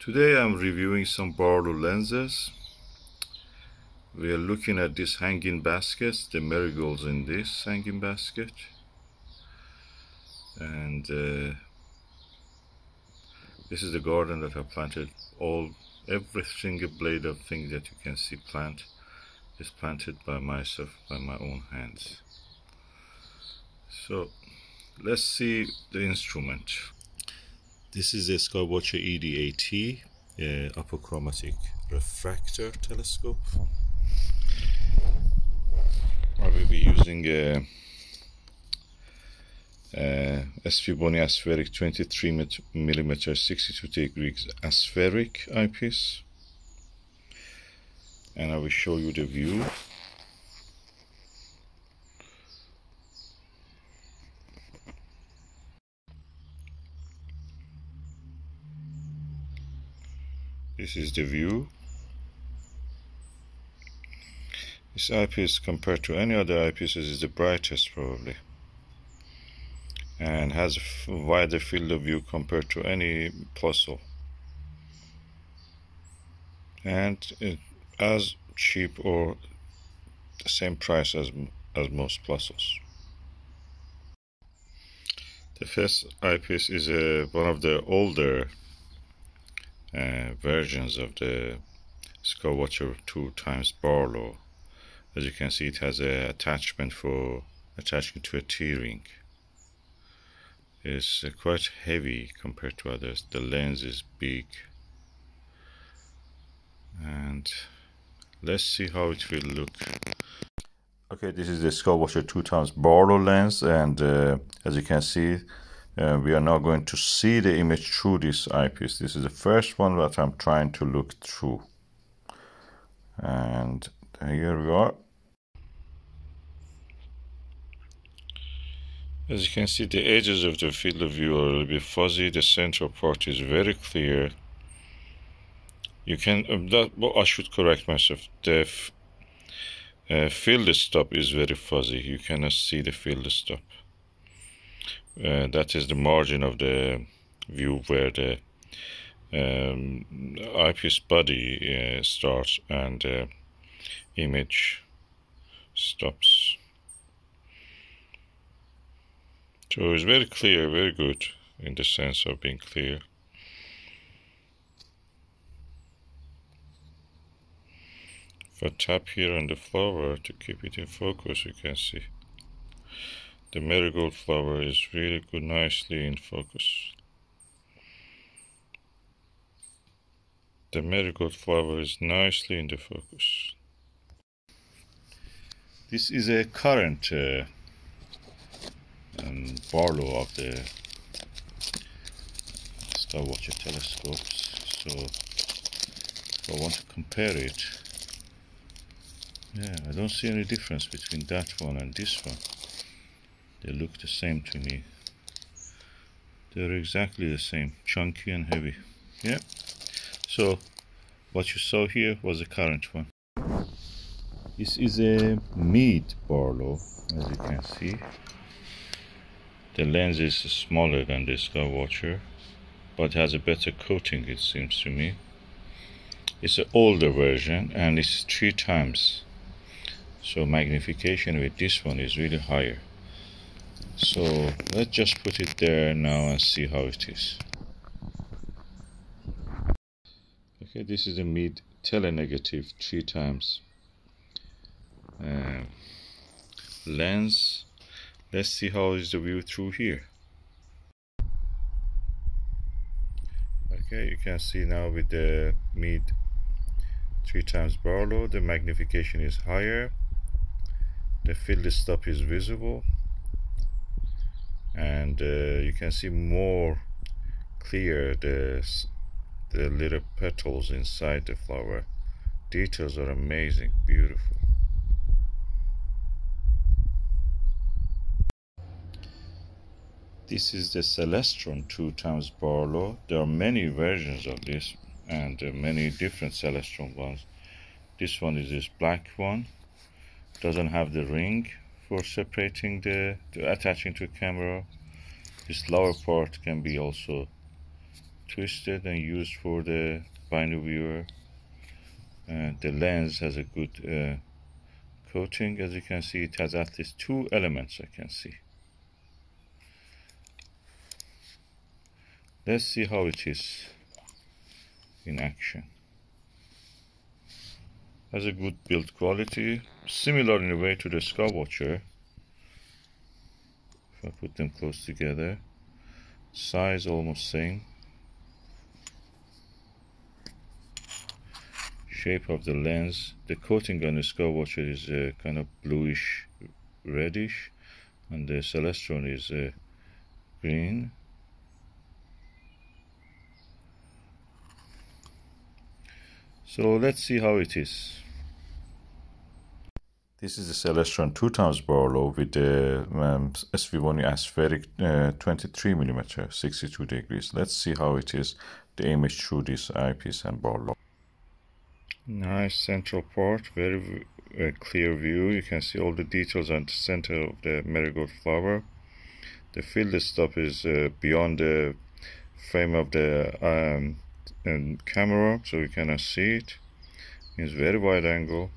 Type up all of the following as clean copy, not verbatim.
Today I'm reviewing some Barlow lenses. We are looking at these hanging baskets, the marigolds in this hanging basket, and this is the garden that I planted. Every single blade of thing that you can see is planted by myself, by my own hands. So let's see the instrument. This is a Skywatcher ED-AT, Apochromatic Refractor telescope. I will be using a SVBony Aspheric 23mm 62 degrees aspheric eyepiece, and I will show you the view. This is the view. This eyepiece, compared to any other eyepieces, is the brightest probably, and has a wider field of view compared to any Pluso, and as cheap or the same price as most Plusos. The first eyepiece is one of the older versions of the Skywatcher 2x Barlow. As you can see, it has an attachment for attaching to a T-ring. It's quite heavy compared to others. The lens is big, and let's see how it will look. Okay, this is the Skywatcher 2x Barlow lens, and as you can see, we are now going to see the image through this eyepiece. This is the first one that I'm trying to look through, and here we are. As you can see, the edges of the field of view are a little bit fuzzy. The central part is very clear. You can, I should correct myself. The field stop is very fuzzy. You cannot see the field stop. That is the margin of the view where the eyepiece body starts and the image stops. So it's very clear, very good in the sense of being clear. If I tap here on the flower to keep it in focus, you can see the marigold flower is really good, nicely in focus. The marigold flower is nicely in the focus. This is a current Barlow of the Skywatcher telescopes. So if I want to compare it, yeah, I don't see any difference between that one and this one. They look the same to me. They're exactly the same, chunky and heavy. Yeah. So what you saw here was a current one. This is a Meade Barlow, as you can see. The lens is smaller than the Skywatcher, but has a better coating, it seems to me. It's an older version, and it's 3 times. So magnification with this one is really higher. So let's just put it there now and see how it is. Okay, this is the Meade Telenegative 3 times lens. Let's see how is the view through here. Okay, you can see now with the Meade 3 times Barlow, the magnification is higher, the field stop is visible, and you can see more clear the little petals inside the flower. Details are amazing, beautiful. This is the Celestron 2 times Barlow. There are many versions of this and many different Celestron ones. This one is this black one. Doesn't have the ring for separating attaching to a camera. This lower part can be also twisted and used for the binocular. The lens has a good coating. As you can see, it has at least 2 elements I can see. Let's see how it is in action. Has a good build quality, similar in a way to the Skywatcher. If I put them close together, size almost same. Shape of the lens, the coating on the Skywatcher is kind of bluish reddish, and the Celestron is green. So let's see how it is. This is the Celestron 2x Barlow with the SVBony Aspheric 23mm 62 degrees. Let's see how it is, the image through this eyepiece and Barlow. Nice central part, very clear view. You can see all the details on the center of the marigold flower. The field stop is beyond the frame of the camera, so you cannot see it. It's very wide angle.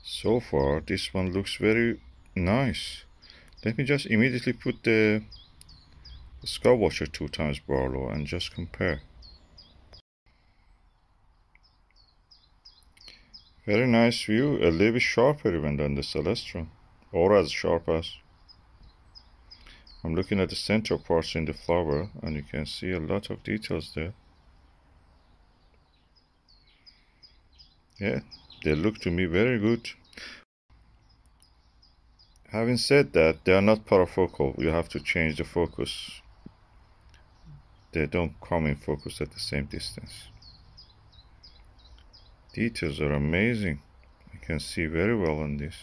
So far this one looks very nice. Let me just immediately put the Skywatcher 2x Barlow and just compare. Very nice view, a little bit sharper even than the Celestron, or as sharp as. I'm looking at the central parts in the flower and you can see a lot of details there. Yeah, they look to me very good. Having said that, they are not parafocal. You have to change the focus. They don't come in focus at the same distance. Details are amazing. You can see very well on this.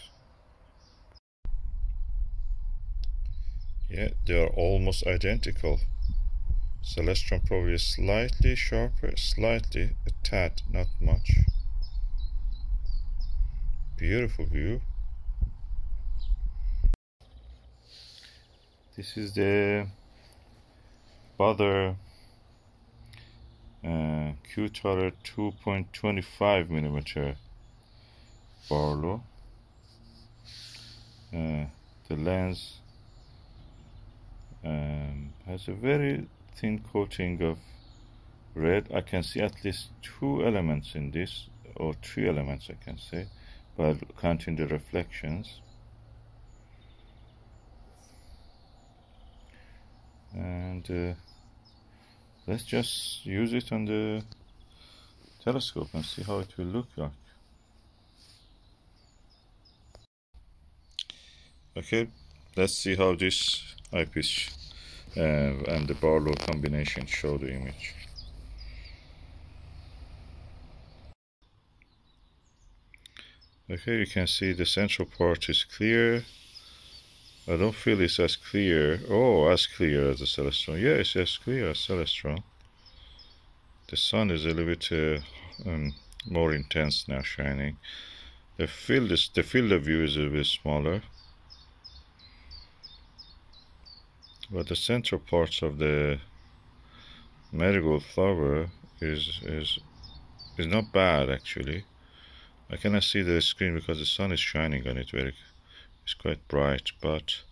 Yeah, they are almost identical. Celestron probably is slightly sharper, slightly, a tad, not much. Beautiful view. This is the Baader Q30 2.25mm Barlow. The lens has a very thin coating of red. I can see at least 2 elements in this, or 3 elements I can say, by counting the reflections. And let's just use it on the telescope and see how it will look like. Okay, let's see how this eyepiece and the Barlow combination show the image. Okay, you can see the central part is clear. I don't feel it's as clear. Oh, as clear as the Celestron. Yeah, it's as clear as Celestron. The sun is a little bit more intense now, shining. The field of view is a bit smaller, but the central parts of the marigold flower is not bad actually. I cannot see the screen because the sun is shining on it it's quite bright, but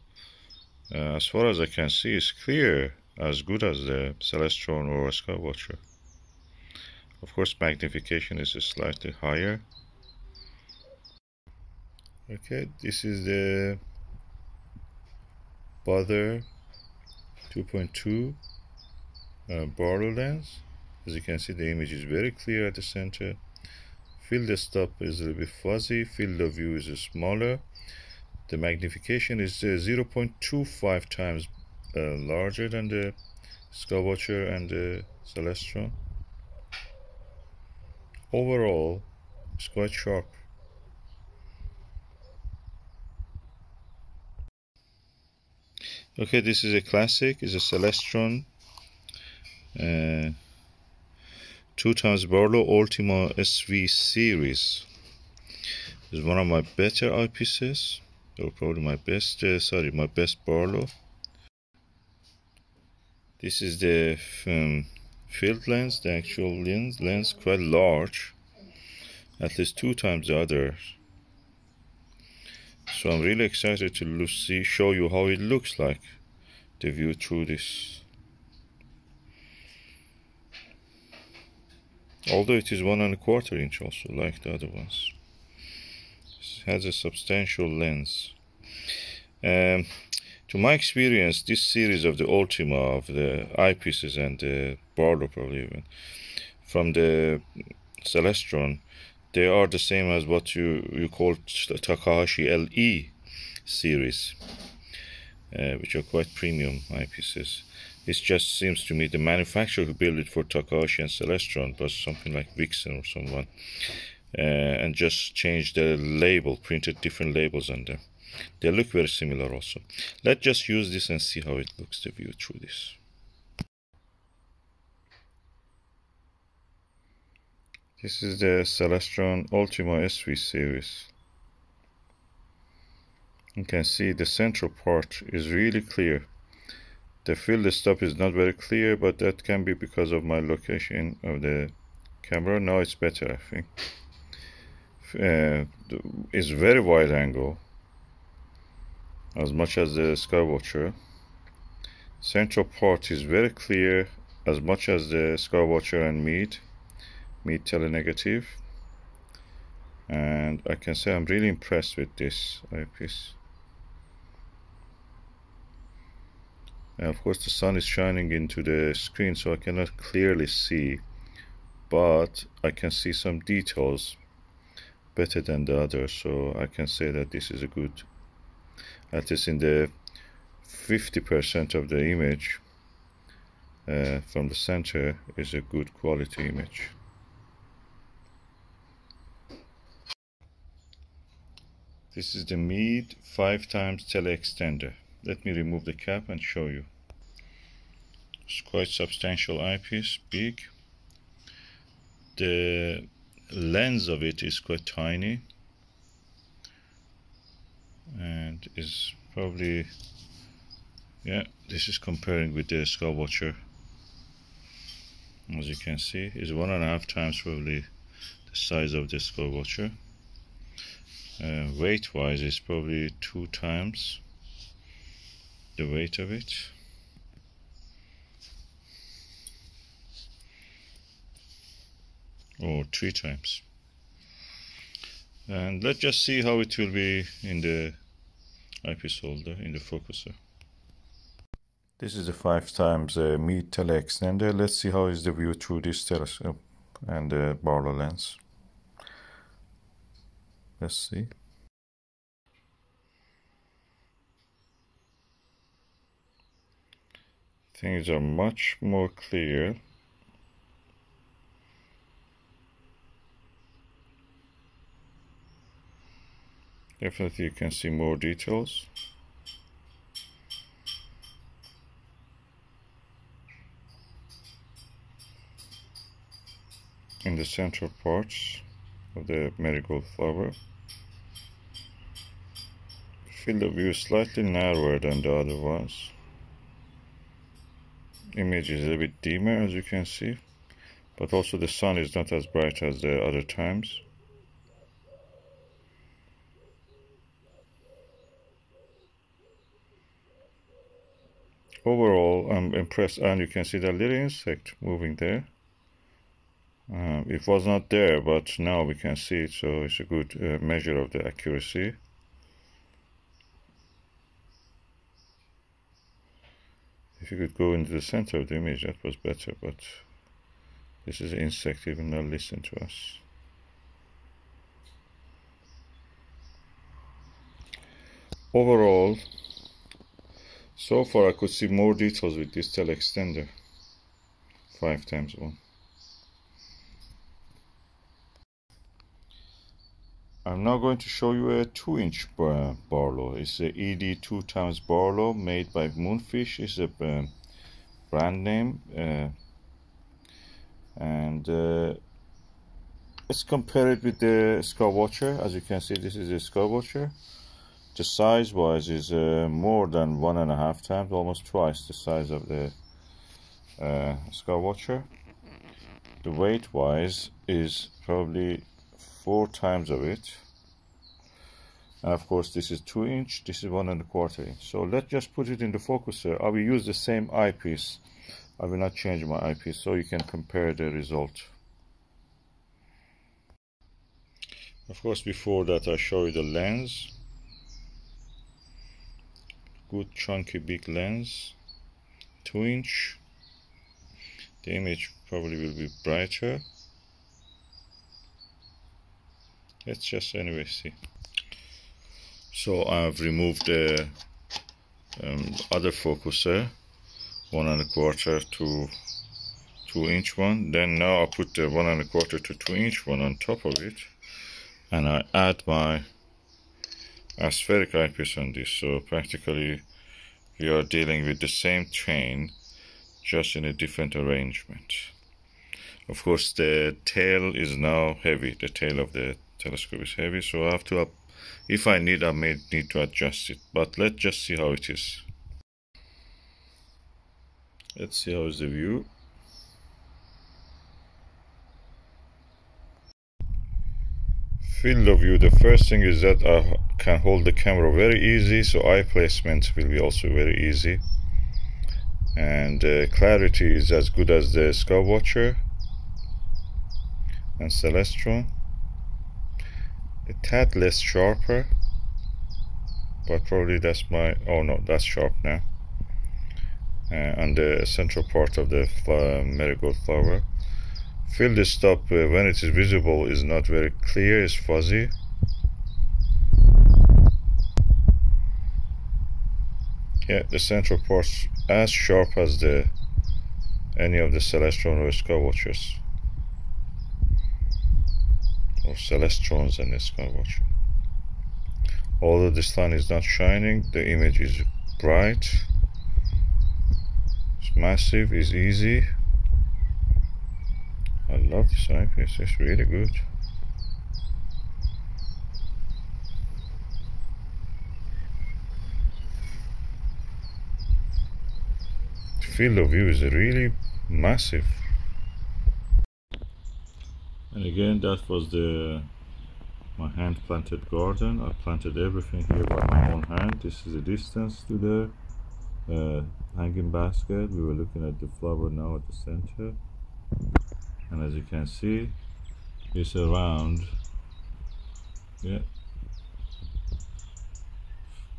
as far as I can see, it's clear, as good as the Celestron or Skywatcher. Of course, magnification is slightly higher. Okay, this is the Baader 2.2 Barlow lens. As you can see, the image is very clear at the center. Field of stop is a little bit fuzzy. Field of view is smaller. The magnification is 0.25 times larger than the Skywatcher and the Celestron. Overall, it's quite sharp. Okay, this is a classic. It's a Celestron 2x Barlow Ultima SV series. It's one of my better eyepieces. or probably my best, my best Barlow. This is the field lens, the actual lens, quite large, at least 2 times the other. So I'm really excited to show you how it looks like, the view through this. Although it is 1¼ inch also, like the other ones. It has a substantial lens. To my experience, this series of the Ultima, of the eyepieces and the Barlow probably even, from the Celestron, they are the same as what you call Takahashi LE series, which are quite premium eyepieces. It just seems to me the manufacturer who built it for Takahashi and Celestron was something like Vixen or someone, and just changed the label, printed different labels on them. They look very similar also. Let's just use this and see how it looks, the view through this. This is the Celestron Ultima SV series. You can see the central part is really clear. The field stop is not very clear, but that can be because of my location of the camera. Now it's better, I think. It's very wide angle, as much as the Skywatcher. Central part is very clear, as much as the Skywatcher and Meade Telenegative. And I can say I'm really impressed with this eyepiece. And of course the sun is shining into the screen, so I cannot clearly see, but I can see some details better than the others, so I can say that this is a good, at least in the 50% of the image from the center, is a good quality image. This is the Meade 5x TeleExtender. Let me remove the cap and show you. It's quite substantial eyepiece, big. The lens of it is quite tiny and is probably, yeah, this is comparing with the Skywatcher. As you can see, is 1.5 times probably the size of the Skywatcher. Weight wise, it's probably 2 times the weight of it. Or 3 times. And let's just see how it will be in the eyepiece holder, in the focuser. This is the 5x Meade TeleExtender. Let's see how is the view through this telescope and the Barlow lens. Let's see. Things are much more clear. Definitely you can see more details. In the central parts of the marigold flower. Field of view is slightly narrower than the other ones. Image is a little bit dimmer, as you can see, but also the sun is not as bright as the other times. Overall, I'm impressed, and you can see the little insect moving there. It was not there, but now we can see it, so it's a good measure of the accuracy. If you could go into the center of the image, that was better, but this is an insect, it will not listen to us. Overall, so far I could see more details with this TeleExtender 5x1. I'm now going to show you a 2-inch Barlow. It's a ED 2x Barlow made by Moonfish. It's a brand name, and let's compare it with the Skywatcher. As you can see, this is a Skywatcher the size wise is more than 1.5 times, almost twice the size of the Skywatcher. The weight wise is probably 4 times of it, and of course this is 2 inch, this is 1.25 inch. So let's just put it in the focuser. I will use the same eyepiece, I will not change my eyepiece, so you can compare the result. Of course, before that I show you the lens. Good chunky big lens, 2 inch. The image probably will be brighter. Let's just anyway see. So I've removed the other focuser, 1.25 to 2 inch one. Then now I put the 1.25 to 2 inch one on top of it, and I add my aspheric eyepiece on this. So practically we are dealing with the same train, just in a different arrangement. Of course the tail is now heavy, the tail of the telescope is heavy, so I have to if I need, I may need to adjust it, but let's just see how it is. Let's see how is the view. Field of view, the first thing is that I can hold the camera very easy, so eye placement will be also very easy, and clarity is as good as the Skywatcher and Celestron. A tad less sharper, but probably that's my, oh no, that's sharp now. On the central part of the marigold flower. Field stop when it is visible is not very clear, it's fuzzy. Yeah, the central part's as sharp as any of the Celestron or Skywatchers, or Celestrons and the Skywatcher. Although this line is not shining, the image is bright, it's massive, it's easy. I love this eyepiece, it's really good. The field of view is really massive. And again, that was my hand planted garden. I planted everything here by my own hand. This is the distance to the hanging basket. We were looking at the flower now at the center, and as you can see, it's around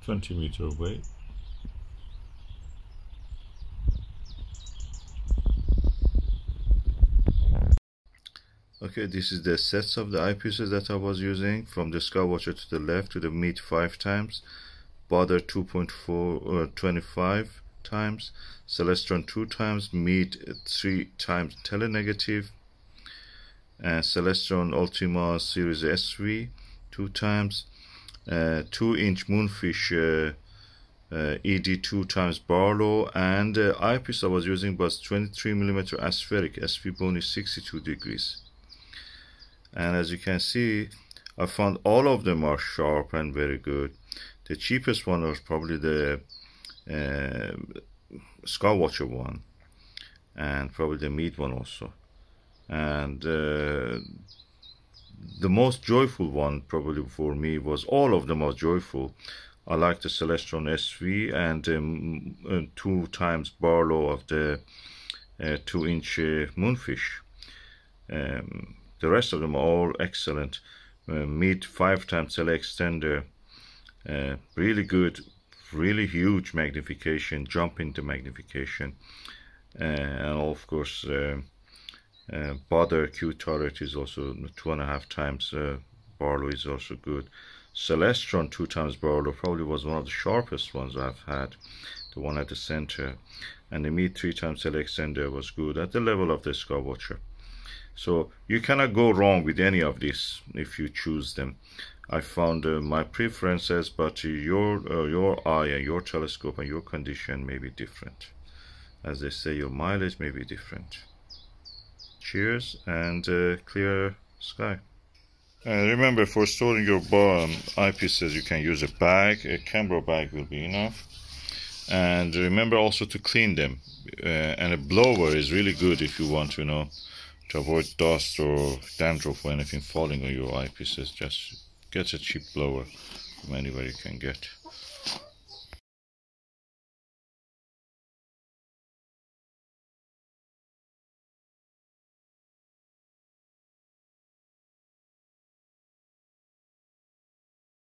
20 meters away. Okay, this is the sets of the eyepieces that I was using, from the Skywatcher to the left to the Meade 5 times, Baader 2.25 times, Celestron 2 times, Meade 3 times telenegative, and Celestron Ultima series SV 2 times, 2 inch Moonfish ED 2 times Barlow, and the eyepiece I was using was 23mm Aspheric SVBony 62 degrees. And as you can see, I found all of them are sharp and very good. The cheapest one was probably the Skywatcher one, and probably the Meade one also. And the most joyful one probably for me was, all of them are joyful. I like the Celestron SV and 2 times Barlow of the 2 inch Moonfish. The rest of them are all excellent. Meade 5 times TeleExtender, really good, really huge magnification, jump into magnification, and of course Baader Q turret is also 2.5 times Barlow is also good. Celestron 2 times Barlow probably was one of the sharpest ones I've had, the one at the center, and the Meade 3 times TeleExtender was good at the level of the Skywatcher. So you cannot go wrong with any of these if you choose them. I found my preferences, but your eye and your telescope and your condition may be different. As they say, your mileage may be different. Cheers and clear sky. Remember, for storing your eyepieces, you can use a bag. A camera bag will be enough. And remember also to clean them. And a blower is really good if you want to, to avoid dust or dandruff or anything falling on your eyepieces. Just get a cheap blower from anywhere you can get.